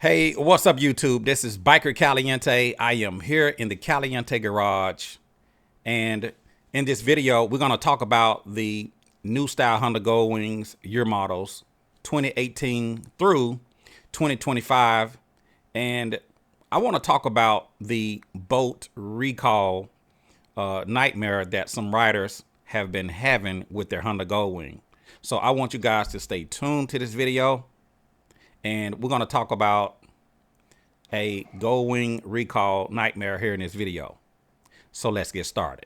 Hey, what's up, YouTube? This is Biker Caliente. I am here in the Caliente Garage, and in this video, we're going to talk about the new style Honda Goldwings year models 2018 through 2025, and I want to talk about the bolt recall nightmare that some riders have been having with their Honda Goldwing. So I want you guys to stay tuned to this video, and we're going to talk about a Goldwing recall nightmare here in this video. So let's get started.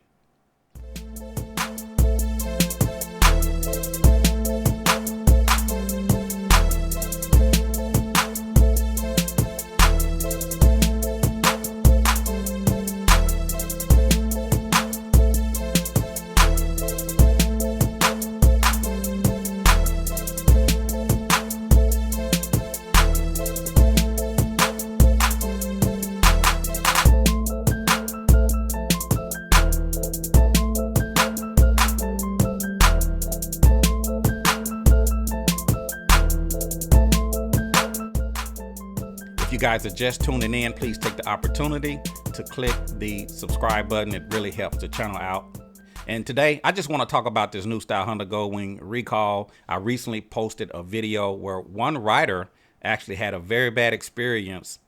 If you guys are just tuning in, please take the opportunity to click the subscribe button. It really helps the channel out. And today, I just want to talk about this new style Honda Goldwing recall. I recently posted a video where one rider actually had a very bad experience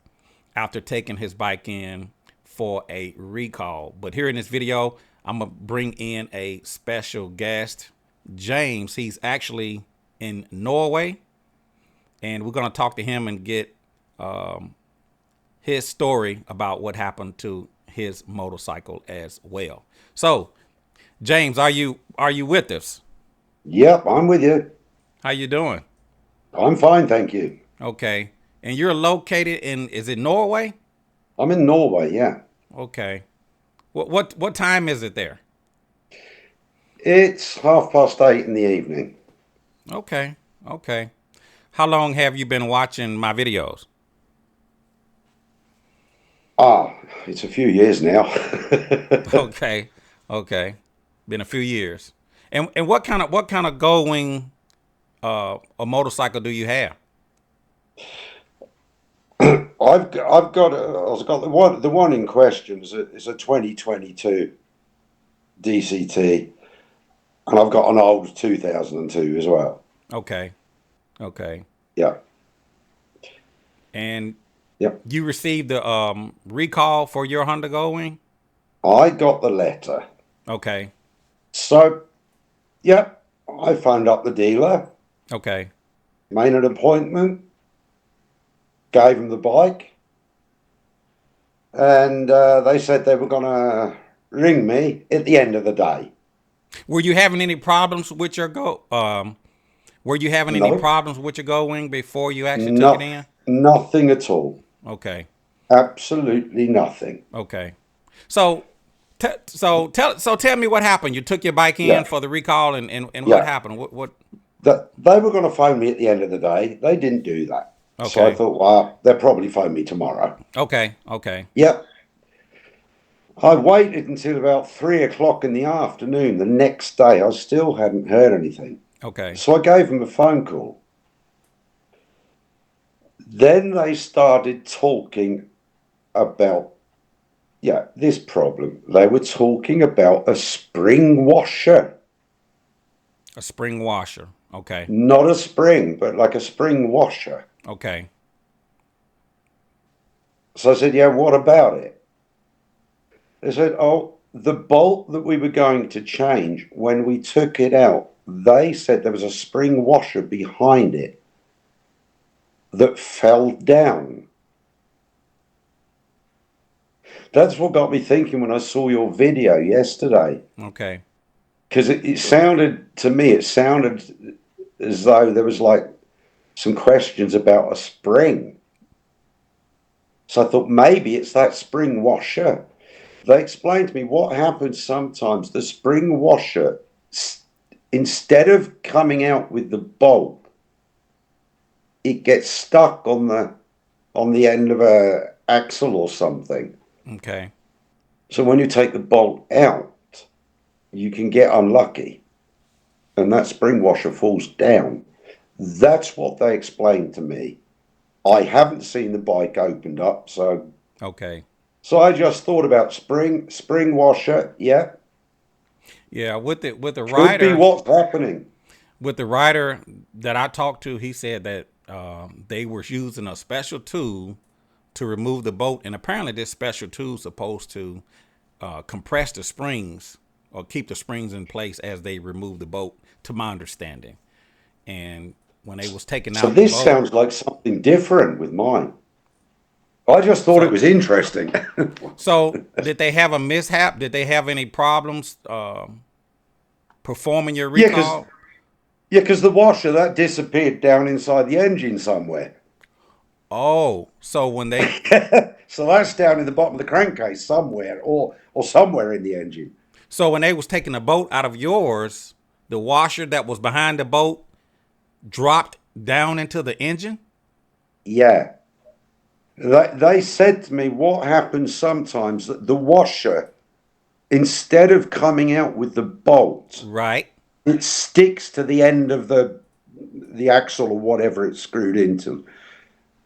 after taking his bike in for a recall. But here in this video, I'm going to bring in a special guest, James. He's actually in Norway, and we're going to talk to him and get his story about what happened to his motorcycle as well. So, James, are you with us? Yep, I'm with you. How you doing? I'm fine, thank you. Okay. And you're located in, is it Norway? I'm in Norway, yeah. Okay. What time is it there? It's 8:30 in the evening. Okay. Okay. How long have you been watching my videos? It's a few years now. Okay. Okay. Been a few years. And what kind of Goldwing a motorcycle do you have? I've got the one in question is a 2022 DCT, and I've got an old 2002 as well. Okay. Okay. Yeah. And Yep. you received the recall for your Honda Goldwing? I got the letter. Okay. So, yeah, I phoned up the dealer, Okay. made an appointment, gave them the bike, and they said they were going to ring me at the end of the day. Were you having any problems with your were you having any No, problems with your Goldwing before you actually took it no, in? nothing at all. Okay. Absolutely nothing. Okay. So tell me what happened. You took your bike in Yeah, for the recall, and what yeah. happened? What That they were going to phone me at the end of the day. They didn't do that. So I Okay. thought, well, they'll probably phone me tomorrow. Okay. Okay. Yep. I waited until about 3 o'clock in the afternoon the next day. I still hadn't heard anything. Okay. So I gave them a phone call. Then they started talking about, yeah, this problem. They were talking about a spring washer. A spring washer. Okay. Not a spring, but like a spring washer. Okay. So I said, yeah, what about it? They said, oh, the bolt that we were going to change when we took it out, they said there was a spring washer behind it that fell down. That's what got me thinking when I saw your video yesterday. Okay. Because it sounded, to me, it sounded as though there was like some questions about a spring. So I thought maybe it's that spring washer. They explained to me what happens sometimes. The spring washer, instead of coming out with the bolt, it gets stuck on the end of a axle or something. Okay. So when you take the bolt out, you can get unlucky, and that spring washer falls down. That's what they explained to me. I haven't seen the bike opened up, Okay. so I just thought about spring washer. Yeah, Yeah, with the could be rider what's happening. that I talked to, he said that they were using a special tool to remove the bolt, and apparently this special tool is supposed to compress the springs or keep the springs in place as they remove the bolt, to my understanding. And when they was taking So out the this bolt, sounds like something different with mine. I just thought it so was interesting. so did they have a mishap? Did they have any problems performing your Yeah, because recall? the washer that disappeared down inside the engine somewhere. Oh, so when they So that's down in the bottom of the crankcase somewhere, or somewhere in the engine. so when they was taking the bolt out of yours, the washer that was behind the bolt dropped down into the engine? Yeah. They said to me what happens sometimes that the washer, instead of coming out with the bolt, Right. it sticks to the end of the axle or whatever it's screwed into.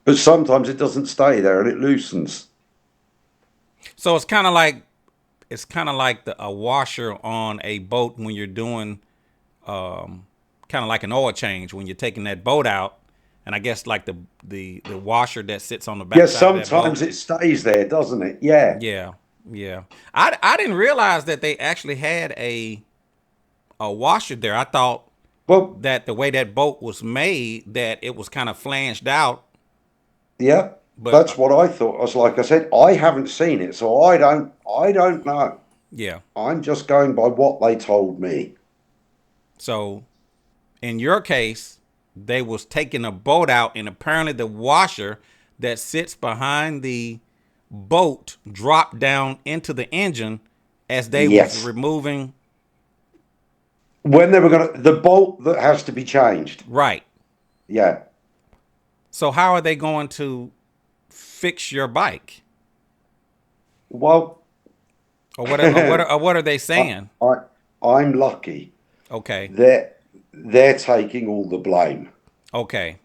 But sometimes it doesn't stay there and it loosens. So it's kind of like a washer on a boat when you're doing kind of like an oil change when you're taking that boat out, and I guess like the washer that sits on the Yeah, backside of that boat. sometimes it stays there, doesn't it? Yeah. Yeah, yeah. I didn't realize that they actually had a washer there. I thought Well, that the way that boat was made, that it was kind of flanged out, yeah, but that's what I thought. I was like I said, I haven't seen it, so I don't know. yeah. I'm just going by what they told me. So in your case, they was taking a boat out, and apparently the washer that sits behind the boat dropped down into the engine as they was Yes. removing. When they were the bolt that has to be changed. Right. Yeah. So how are they going to fix your bike, Well, or what? I, What are they saying? I I'm lucky. Okay. They're taking all the blame. Okay.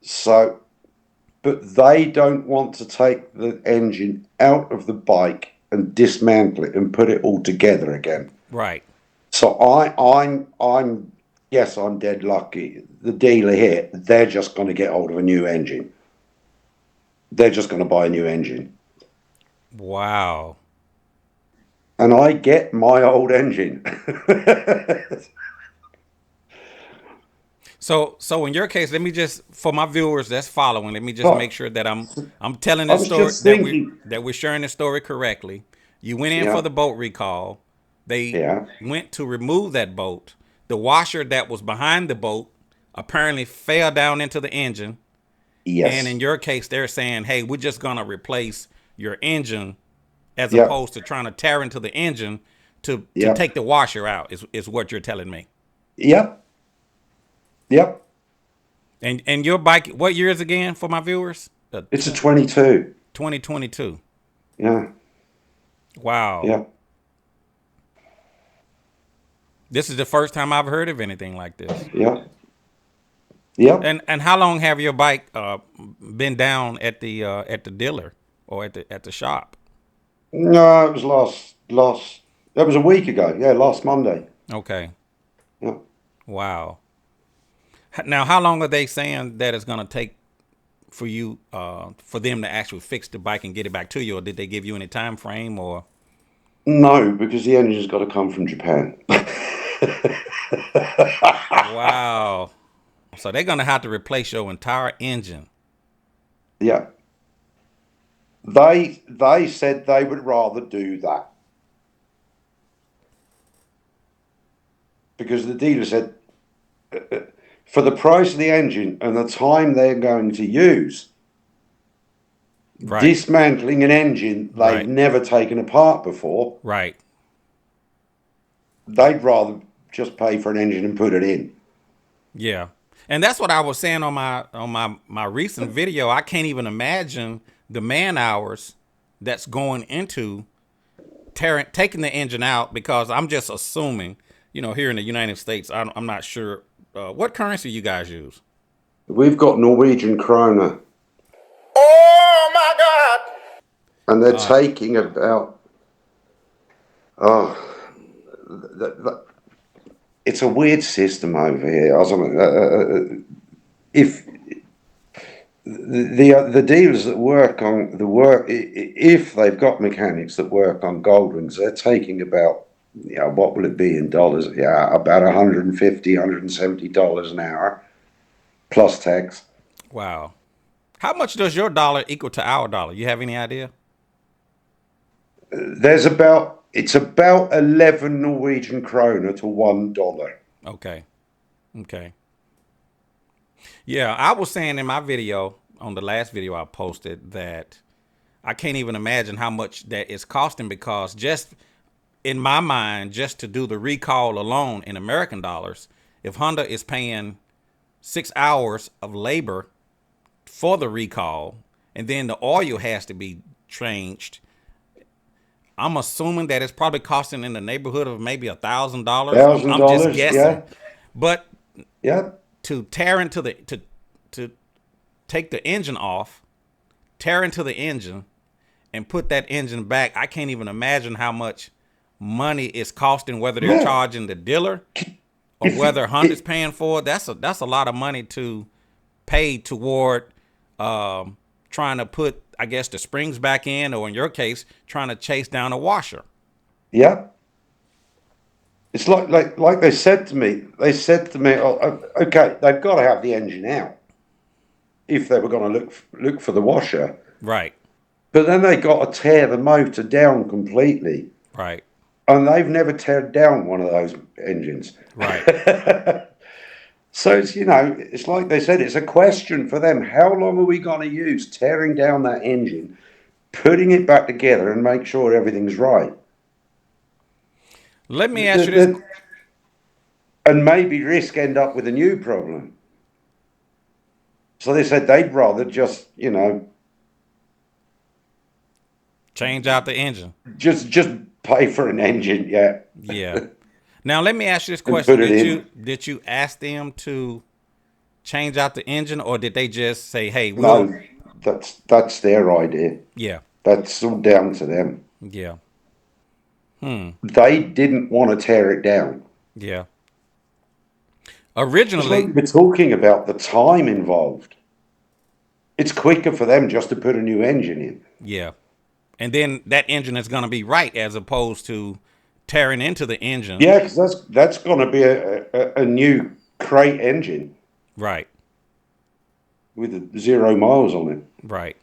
So, but they don't want to take the engine out of the bike and dismantle it and put it all together again. Right. So I'm yes, I'm dead lucky. The dealer here, they're just going to get hold of a new engine. They're just going to buy a new engine, Wow. and I get my old engine. So in your case, let me just, for my viewers that's following, let me just make But sure that I'm telling I this was story, just thinking, that we're sharing the story correctly. You went in for yeah, the boat recall. They yeah, went to remove that boat. The washer that was behind the boat apparently fell down into the engine. And in yes, your case, they're saying, "Hey, we're just gonna replace your engine, as yeah, opposed to trying to tear into the engine to yeah, take the washer out." Is what you're telling me. yeah, yeah. And your bike, what year is again for my viewers? It's a 22. 2022. Yeah, Wow. yeah, This is the first time I've heard of anything like this. yeah, yeah. And how long have your bike been down at the dealer or at the shop? No, it was last. That was a week ago. Yeah, last Monday. Okay. Yeah. Wow. Now, how long are they saying that it's gonna take for you for them to actually fix the bike and get it back to you, or did they give you any time frame or? No, because the engine's got to come from Japan. Wow. So they're gonna have to replace your entire engine. Yeah. They said they would rather do that because the dealer said for the price of the engine and the time they're going to use, Right. dismantling an engine they've Right. never taken apart before, Right. they'd rather just pay for an engine and put it in. Yeah. And that's what I was saying on my recent video. I can't even imagine the man hours that's going into taking the engine out, because I'm just assuming, here in the United States, I'm not sure what currency you guys use. We've got Norwegian krona. and they're taking about it's a weird system over here. If the dealers that work on the work, if they've got mechanics that work on Goldwings, they're taking about, what will it be in dollars? Yeah, about $150, $170 an hour plus tax. Wow. How much does your dollar equal to our dollar? You have any idea? It's about 11 Norwegian kroner to $1. Okay. Okay. Yeah, I was saying in my video, on the last video I posted, that I can't even imagine how much that is costing, because just in my mind, just to do the recall alone in American dollars, if Honda is paying 6 hours of labor for the recall, and then the oil has to be changed, I'm assuming that it's probably costing in the neighborhood of maybe $1,000. I'm just $1,000, guessing, yeah, but yeah, to tear into the to take the engine off, tear into the engine, and put that engine back, I can't even imagine how much money it's costing, whether they're yeah. charging the dealer or If whether Honda's paying for it. That's a lot of money to pay toward trying to put, I guess, the springs back in, or in your case, trying to chase down a washer. yeah. It's like they said to me. They said to me, okay, they've got to have the engine out if they were going to look for the washer. Right. But then they got to tear the motor down completely, Right. and they've never teared down one of those engines. Right. So it's like they said, it's a question for them. How long are we going to use tearing down that engine, putting it back together, and make sure everything's right? Let me ask you this. And maybe risk end up with a new problem. So they said they'd rather just, Change out the engine. just pay for an engine, yeah. Yeah. Now let me ask you this And question: put it in. Did you ask them to change out the engine, or did they just say, "Hey, we'll"? No, that's their idea. Yeah. That's all down to them. Yeah. They didn't want to tear it down. Yeah. It's like Originally, we're talking about the time involved. It's quicker for them just to put a new engine in. yeah. And then that engine is going to be right, as opposed to tearing into the engine. Yeah, because that's going to be a new crate engine Right. with 0 miles on it. Right.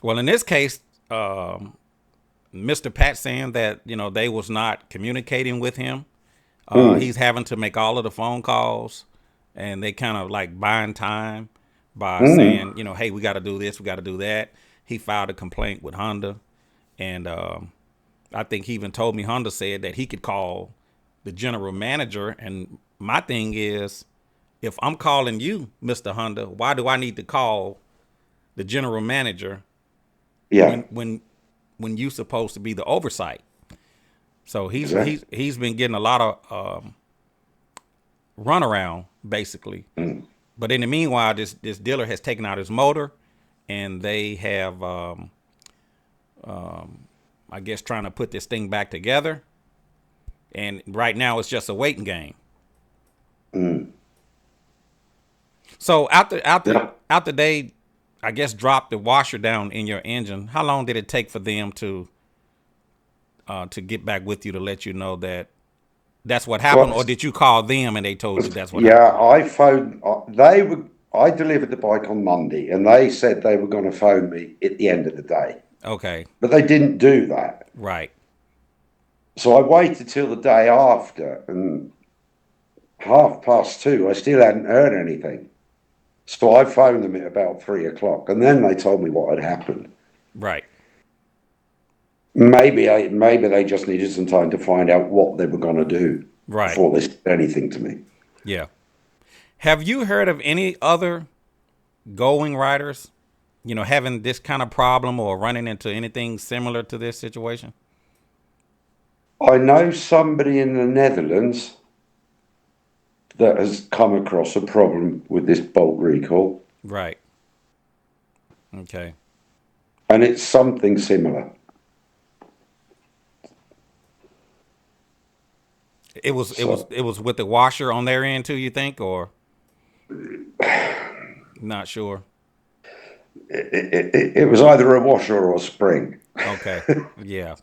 Well, in this case, Mr. Pat saying that, they was not communicating with him. He's having to make all of the phone calls, and they kind of like buying time by saying, hey, we got to do this, we got to do that. He filed a complaint with Honda, and I think he even told me Honda said that he could call the general manager. And my thing is, if I'm calling you, Mr. Honda, why do I need to call the general manager Yeah, when you're supposed to be the oversight? So exactly. he's been getting a lot of runaround, basically. But in the meanwhile, this dealer has taken out his motor, and they have, I guess, trying to put this thing back together. And right now, it's just a waiting game. So after they, I guess, dropped the washer down in your engine, how long did it take for them to get back with you to let you know that that's what happened, or Well, did you call them and they told you that's what happened? yeah, I phoned. I delivered the bike on Monday, and they said they were going to phone me at the end of the day, Okay, but they didn't do that. right, So I waited till the day after, and 2:30, I still hadn't heard anything. So I phoned them at about 3 o'clock, and then they told me what had happened. right, Maybe they just needed some time to find out what they were going to do right. before they said anything to me. Yeah. Have you heard of any other Goldwing riders, having this kind of problem or running into anything similar to this situation? I know somebody in the Netherlands that has come across a problem with this bolt recall. Right. Okay. And it's something similar. So It was with the washer on their end too, you think, or not sure? it was either a washer or a spring. Okay. Yeah.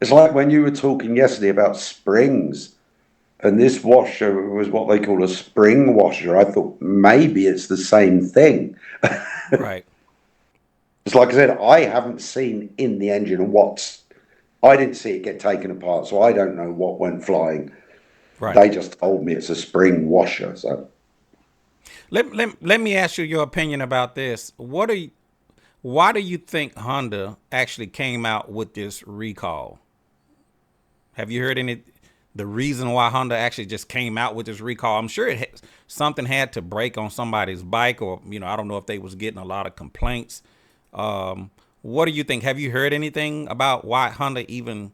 It's like when you were talking yesterday about springs, and this washer was what they call a spring washer. I thought maybe it's the same thing. Right. It's like I said, I haven't seen in the engine what's. I didn't see it get taken apart, so I don't know what went flying. Right. They just told me it's a spring washer. So Let me ask you your opinion about this. Why do you think Honda actually came out with this recall? Have you heard the reason why Honda actually just came out with this recall? I'm sure something had to break on somebody's bike, or I don't know if they was getting a lot of complaints. What do you think? Have you heard anything about why Honda even?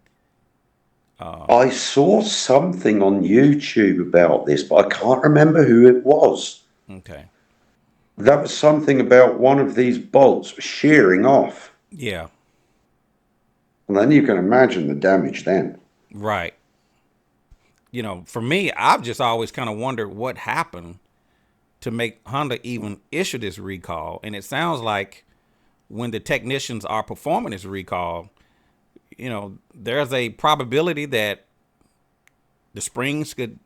I saw something on YouTube about this, but I can't remember who it was. Okay. That was something about one of these bolts shearing off. Yeah. And then you can imagine the damage then. Right. For me, I've just always kind of wondered what happened to make Honda even issue this recall. And it sounds like when the technicians are performing this recall, there's a probability that the springs could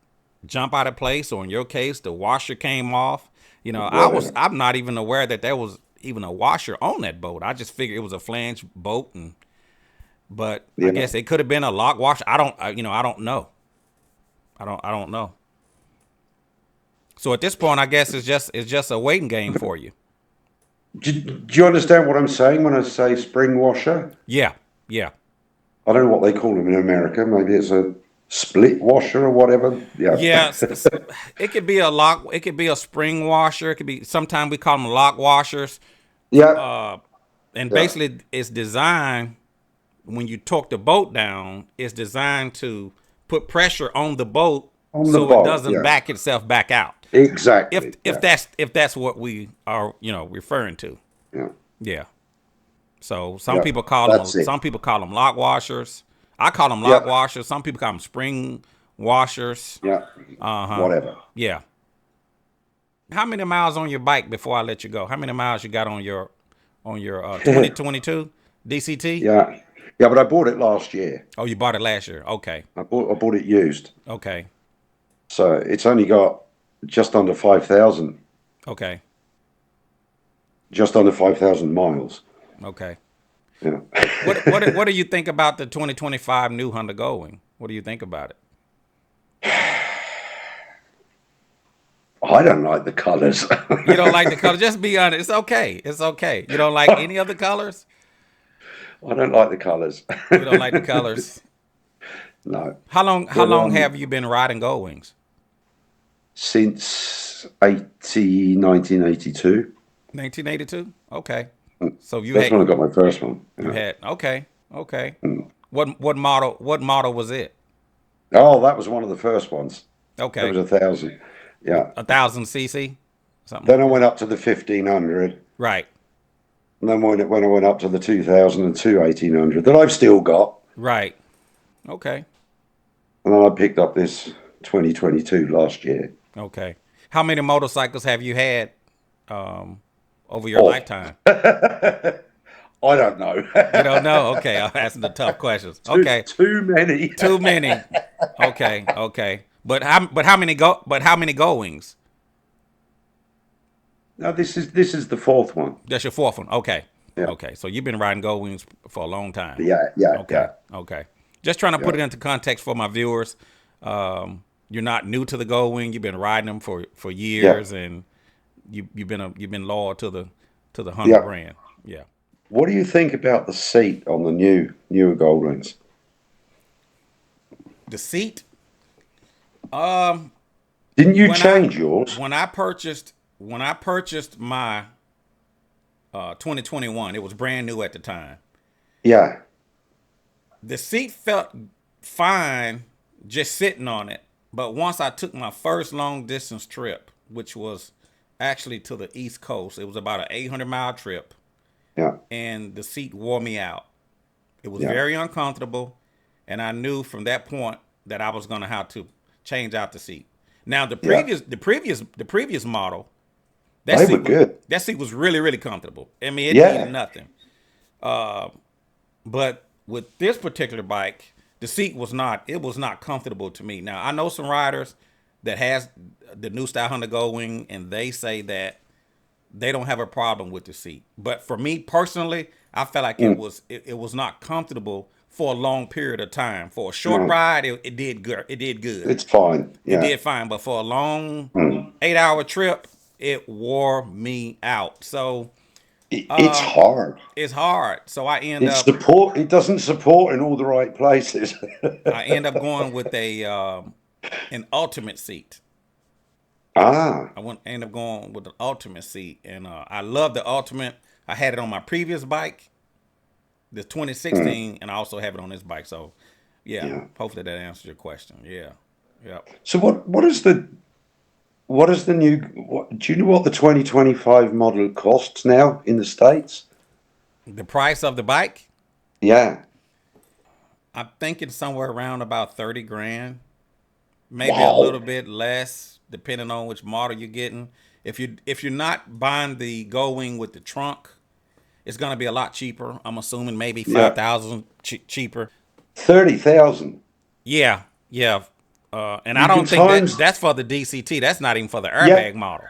jump out of place, or in your case, the washer came off. Whatever. I'm not even aware that there was even a washer on that boat. I just figured it was a flange boat, but I Yeah. guess it could have been a lock washer. I don't know. I don't know. So at this point, I guess it's just a waiting game for you. Do you understand what I'm saying when I say spring washer? Yeah, yeah, I don't know what they call them in America. Maybe it's a split washer or whatever. Yeah. yeah. It could be a lock. It could be a spring washer. It could be. Sometimes we call them lock washers. Yeah. And Yeah. basically, it's designed when you torque the boat down. It's designed to put pressure on the boat On the so it bolt. doesn't Yeah. back itself back out. Exactly. If Yeah. that's what we are referring to. Yeah. Yeah. So Yeah. That's it. some people call them lock washers. I call them lock Yeah. washers. Some people call them spring washers. Yeah. Whatever. Yeah. How many miles on your bike before I let you go? How many miles you got on your 2022 DCT? Yeah. Yeah, but I bought it last year. Oh, you bought it last year. Okay. I bought it used. Okay. So it's only got just under 5,000, Okay. just under 5,000 miles. Okay. Yeah. What do you think about the 2025 new Honda Goldwing? What do you think about it? I don't like the colors. You don't like the color? Just be honest. It's okay. It's okay. You don't like any of the colors? I don't like the colors. You don't like the colors? No. How But long have you been riding Goldwings? since 1982. 1982. Okay. So That's when I got my first one. you Yeah. had okay. What model was it? Oh, that was one of the first ones. That Okay. was 1,000. Yeah. 1,000 cc something Then like I that. went up to the 1,500. Right. And then when I went up to the 2002 1,800 that I've still got. Right. Okay. And then I picked up this 2022 last year. Okay. How many motorcycles have you had over your Oh, lifetime? I don't know. You don't know? Okay, I'm asking the tough questions. too, Okay. too many. Too many. Okay. But how many Goldwings? No, this is the fourth one. That's your fourth one. Okay. Yeah. Okay. So you've been riding Goldwings for a long time. Yeah. Okay. Okay. Just trying to put Yeah. it into context for my viewers. You're not new to the Goldwing. You've been riding them for Yeah. years, and you've been loyal to the Honda Yeah. brand. Yeah. What do you think about the seat on the newer Goldwings? The seat. Um, Didn't you when change yours? when I purchased my 2021, it was brand new at the time. Yeah. The seat felt fine just sitting on it, but once I took my first long distance trip, which was actually to the East Coast, it was about an 800-mile trip. Yeah. and the seat wore me out. It was Yeah. very uncomfortable, and I knew from that point that I was going to have to change out the seat. Now Yeah. the previous model, They were good. that seat was really really comfortable. I mean, it needed Yeah. nothing. But with this particular bike, the seat was not, it was not comfortable to me. Now I know some riders that has the new style Honda Goldwing, and they say that they don't have a problem with the seat. But for me personally, I felt like Mm. it was not comfortable for a long period of time. For a short No, ride, it did good. It did good. it's fine. It Yeah. did fine. But for a long Mm. 8 hour trip, it wore me out. So It's hard. it's hard. So It doesn't support in all the right places. I end up going with a an ultimate seat. Ah. End up going with the ultimate seat, and I love the ultimate. I had it on my previous bike, the Mm. 2016, and I also have it on this bike. So, yeah, Yeah. hopefully that answers your question. Yeah, yep. So what is the new do you know what the 2025 model costs now in the States? The price of the bike, Yeah. I'm thinking somewhere around about 30 grand, maybe a little Wow. bit less, depending on which model you're getting. If you're not buying the Goldwing with the trunk, it's gonna be a lot cheaper. I'm assuming maybe five Yeah. thousand cheaper. 30,000. Yeah, yeah. And I You can don't think that times that's for the DCT. That's not even for the yeah. airbag model.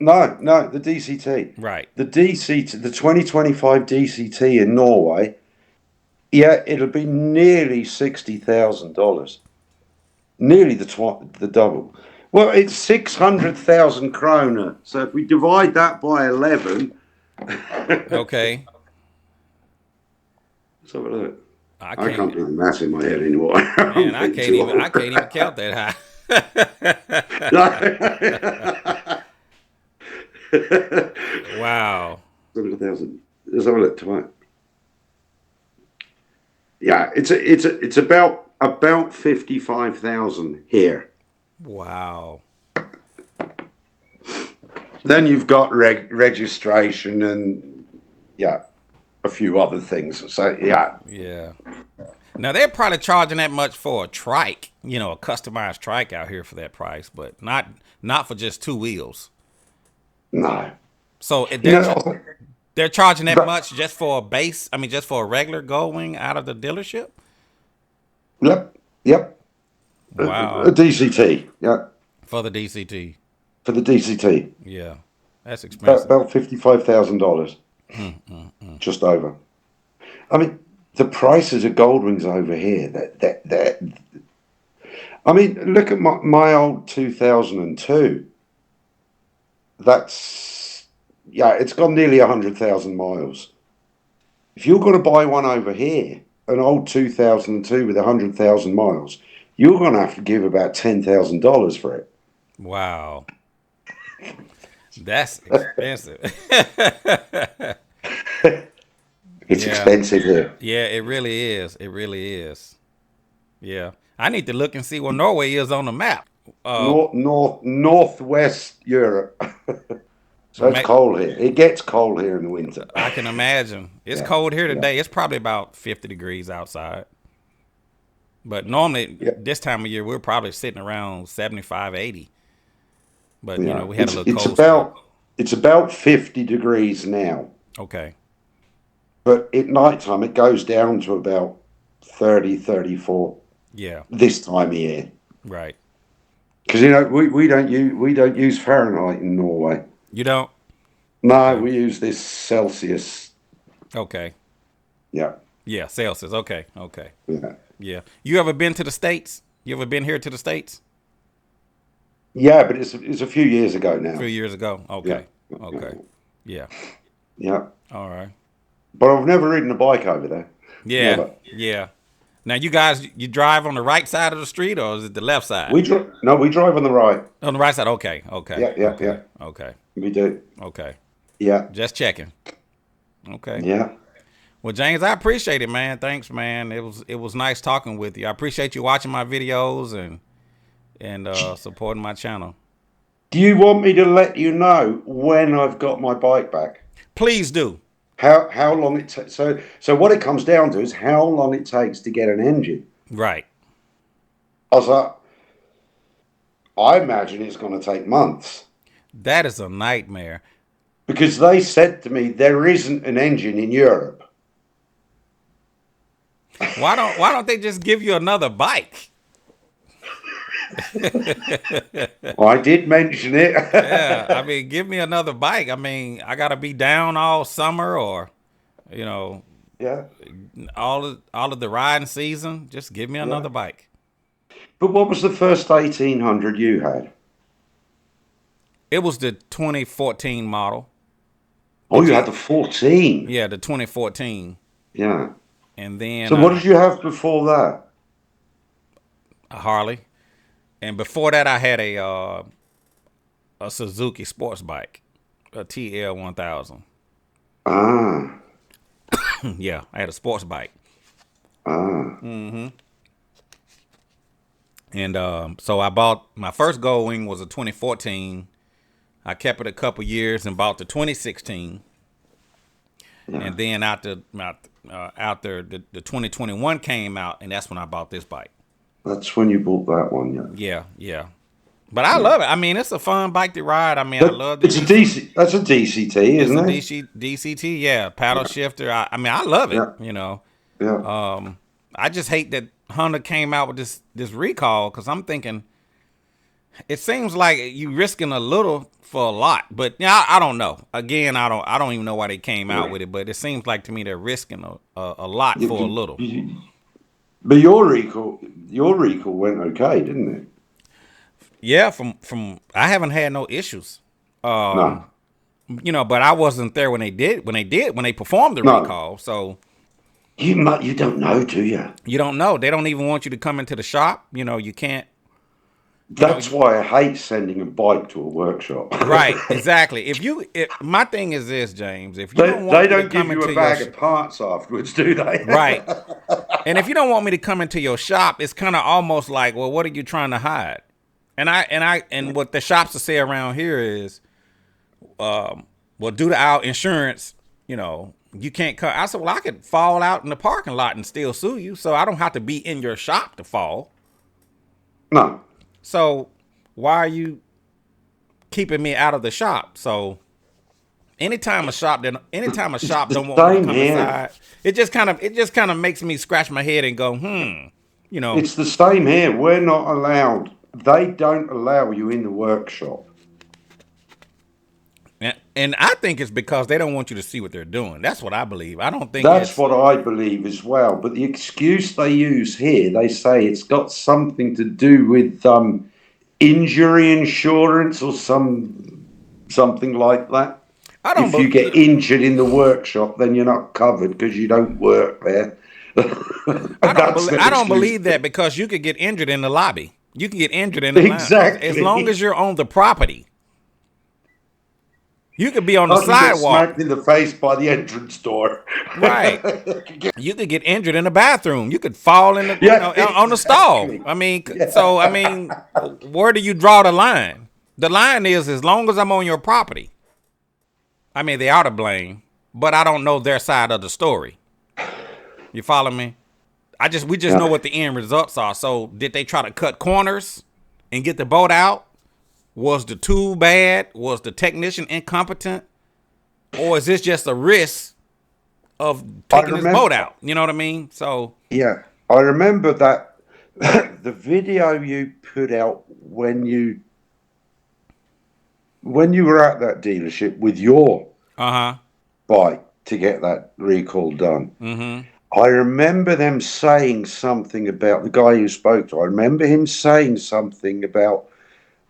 No, the DCT. Right. The DCT, the 2025 DCT in Norway, yeah, it'll be nearly $60,000. Nearly the double. Well, it's 600,000 kroner. So if we divide that by 11, Okay. let's have a look. I I can't. can't do the maths in my head anymore. I'm Man, getting too I old. can't even count that high. No. Wow. 7,000. Let's have a look tonight. Yeah, it's about 55,000 here. Wow. Then you've got registration and yeah, a few other things. So yeah, Yeah. Now they're probably charging that much for a trike, a customized trike out here for that price, but not for just two wheels. no, So you know, they're charging that but, much just for a base. I mean, just for a regular Goldwing out of the dealership. yep, a Wow. DCT, yeah, For the DCT. for the DCT, Yeah. That's about, expensive. about $55,000, just over. I mean, the prices of Goldwings over here. That I mean, look at my old 2002. That's yeah, it's gone nearly 100,000 miles. If you're going to buy one over here, an old 2002 with 100,000 miles, you're going to have to give about $10,000 for it. Wow. That's expensive. It's Yeah. expensive here. Yeah, it really is. It really is. Yeah. I need to look and see where Norway is on the map. Northwest Europe. So it's Ma- cold here. It gets cold here in the winter. I can imagine. It's Yeah, cold here yeah, today. It's probably about 50 degrees outside. But normally yeah, this time of year we're probably sitting around 75, 80. But yeah. we had a It's little it's cold snap. about it's about 50 degrees now, Okay. but at night time it goes down to about 30, 34 Yeah. this time of year. Right. Because we don't use Fahrenheit in Norway. You don't? No, Okay. we use this Celsius. Okay. Yeah, Yeah, Celsius. Okay. Okay. yeah, Yeah. You ever been to the States? You ever been here to the States? yeah. But it's a few years ago A few now. years ago? Yeah, Okay. Okay. Yeah. yeah. All right. But I've never ridden a bike over there. Yeah. Never. Yeah. Now you guys, you drive on the right side of the street or is it the left side? We drive on the right. On the right side. Okay. Okay. Yeah, yeah, Okay. yeah. Okay. We do. Okay. Yeah, Just checking. Okay. yeah. Well, James, I appreciate it, man. Thanks, man. It was nice talking with you. I appreciate you watching my videos and supporting my channel. Do you want me to let you know when I've got my bike back? Please do. How long it takes? So what it comes down to is how long it takes to get an engine. Right. I was like, I imagine it's going to take months That is a nightmare. because they said to me there isn't an engine in Europe. Why don't they just give you another bike? Well, I did mention it. Yeah, I mean, give me another bike. I mean, I gotta be down all summer, or you know, Yeah, all of the riding season. Just give me yeah. another bike. But what was the first 1800 you had? It was the 2014 model. The Oh, you had G, the 14. yeah, the 2014, Yeah. and then So what did you have before that? a Harley, and before that I had a Suzuki sports bike, a TL 1000. Ah, Yeah, I had a sports bike. ah. And so I bought my first Goldwing was a 2014. I kept it a couple years and bought the 2016. Yeah. And then after the 2021 came out, and that's when I bought this bike. That's when you bought that one, yeah. Yeah, yeah. But I Yeah. love it. I mean, it's a fun bike to ride. I mean, I But love the it's a DC. DC. That's a DCT, It's isn't a it? DCT, yeah, paddle Yeah. shifter. I mean, I love it. Yeah. You know, Yeah. I just hate that Honda came out with this recall because I'm thinking it seems like you risking a little for a lot, but yeah, I don't know. Again, I don't even know why they came out Yeah. with it, but it seems like to me they're risking a lot You- for a you- little. But your recall went okay, didn't it? Yeah, from I haven't had no issues. No, But I wasn't there when they performed the no. recall, so You don't know, do you? you don't know. They don't even want you to come into the shop. You can't. You know, That's why I hate sending a bike to a workshop. right? Exactly. My thing is this, James. If you don't They want me to don't give come you a into your bag of parts afterwards, do they? right. And if you don't want me to come into your shop, it's kind of almost like, well, what are you trying to hide? And what the shops will say around here is, well, due to our insurance, you can't come. I said, well, I could fall out in the parking lot and still sue you, so I don't have to be in your shop to fall. No. So why are you keeping me out of the shop? So anytime a shop don't The want me to same come here. inside, it just kind of makes me scratch my head and go, you know. It's the same here. We're not allowed. They don't allow you in the workshop. And I think it's because they don't want you to see what they're doing. That's what I believe. I don't think That's it's what I believe as well. But the excuse they use here, they say it's got something to do with injury insurance or something like that. I don't If you believe get injured in the workshop, then you're not covered because you don't work there. That's their I don't excuse. believe that because you could get injured in the lobby. You can get injured in the line as long as Exactly. you're on the property. You could be on the I can get sidewalk, smacked in the face by the entrance door. right? You could get injured in the bathroom. You could fall in the Yeah, on the stall. exactly. I mean, Yeah. so I mean, where do you draw the line? The line is as long as I'm on your property. I mean, they are to blame, but I don't know their side of the story. You follow me? We just know Yeah. what the end results are. So did they try to cut corners and get the boat out? Was the tool bad? Was the technician incompetent? Or is this just a risk of I taking this boat remember. out? You know what I mean? So Yeah, I remember that the video you put out when you were at that dealership with your uh-huh. bike to get that recall done. Mm-hmm. I remember them saying something about the guy you spoke to. I remember him saying something about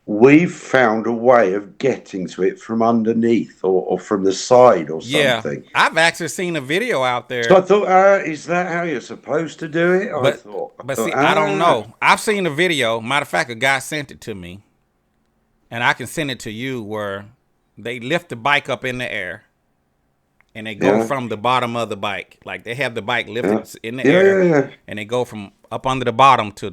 we've found a way of getting to it from underneath or from the side or Yeah. something. I've actually seen a video out So I there, thought, is that how you're supposed to do it? I but thought, I but thought, see, I don't know. I've seen a video. Matter of fact, a guy sent it to me, and I can send it to you where they lift the bike up in the air and they go yeah, from the bottom of the bike. Like they have the bike yeah, lifted in the yeah, air, yeah, yeah. and they go from up under the bottom to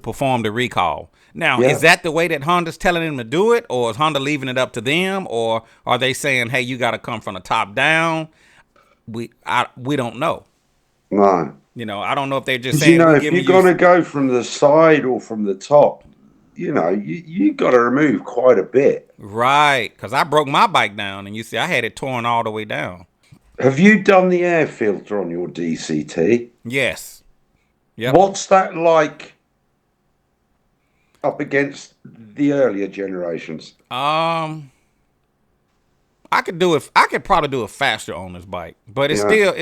perform the recall. Now, is Yeah. that the way that Honda's telling them to do it, or is Honda leaving it up to them, or are they saying, "Hey, you got to come from the top down"? we don't know. No. You know, I don't know if they're just Because, saying we if giving you're you. going to go from the side or from the top, you got to remove quite a bit. Right, because I broke my bike down, and you see, I had it torn all the way down. Have you done the air filter on your DCT? Yes. Yep. What's that like up against the earlier generations? I could do it. I could probably do it faster on this bike, but it's still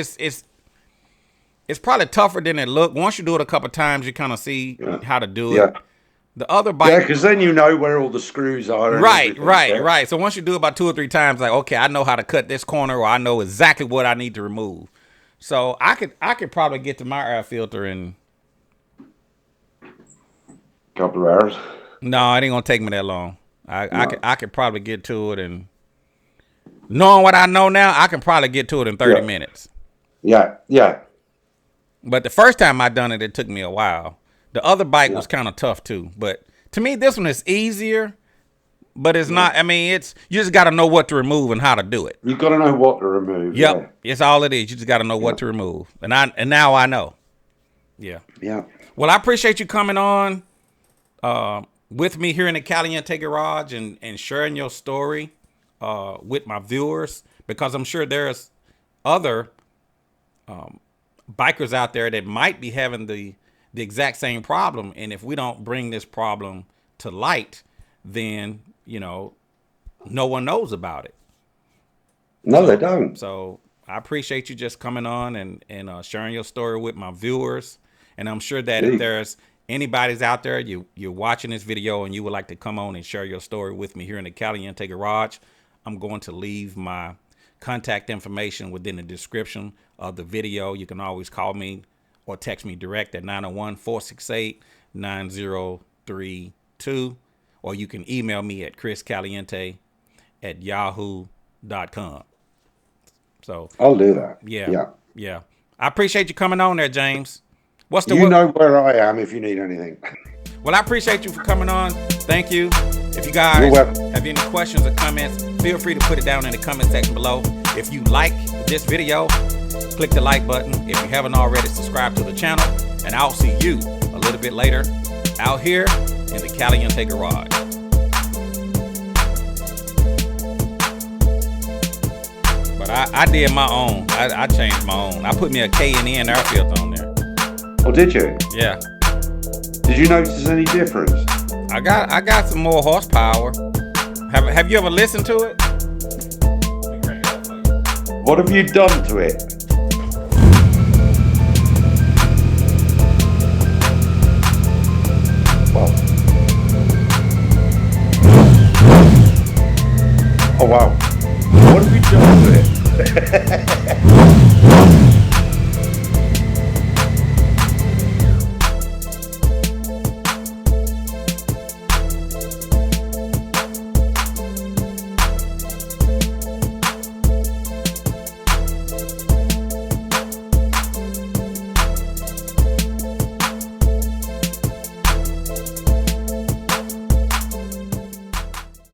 it's probably tougher than it look. Once you do it a couple times, you kind of see how to do it. The other bike, yeah, because then you know where all the screws are. And right. So once you do it about 2 or 3 times, like, okay, I know how to cut this corner, or I know exactly what I need to remove. So I could probably get to my air filter in couple of hours. No, it ain't gonna take me that long. I could probably get to it, and knowing what I know now, I can probably get to it in 30 minutes. Yeah. But the first time I done it, it took me a while. The other bike was kind of tough too. But to me, this one is easier. But it's not. I mean, you just got to know what to remove and how to do it. You got to know what to remove. Yep, it's all it is. You just got to know what to remove, and now I know. Yeah. Well, I appreciate you coming on with me here in the Caliente Garage and sharing your story with my viewers, because I'm sure there's other bikers out there that might be having the exact same problem, and if we don't bring this problem to light, then no one knows about it. No, they don't. So I appreciate you just coming on and sharing your story with my viewers, and I'm sure that if there's anybody's out there, you're watching this video and you would like to come on and share your story with me here in the Caliente Garage, I'm going to leave my contact information within the description of the video. You can always call me or text me direct at 901-468-9032, or you can email me at chriscaliente@yahoo.com. So I'll do that. Yeah. I appreciate you coming on there, James. You know where I am if you need anything. Well, I appreciate you for coming on. Thank you. If you guys have any questions or comments, feel free to put it down in the comment section below. If you like this video, click the like button. If you haven't already, subscribe to the channel. And I'll see you a little bit later out here in the Caliente Garage. But I did my own. I changed my own. I put me a K&N air filter on there. Oh, did you? Yeah. Did you notice any difference? I got some more horsepower. Have you ever listened to it? What have you done to it? Wow. Oh wow. What have you done to it?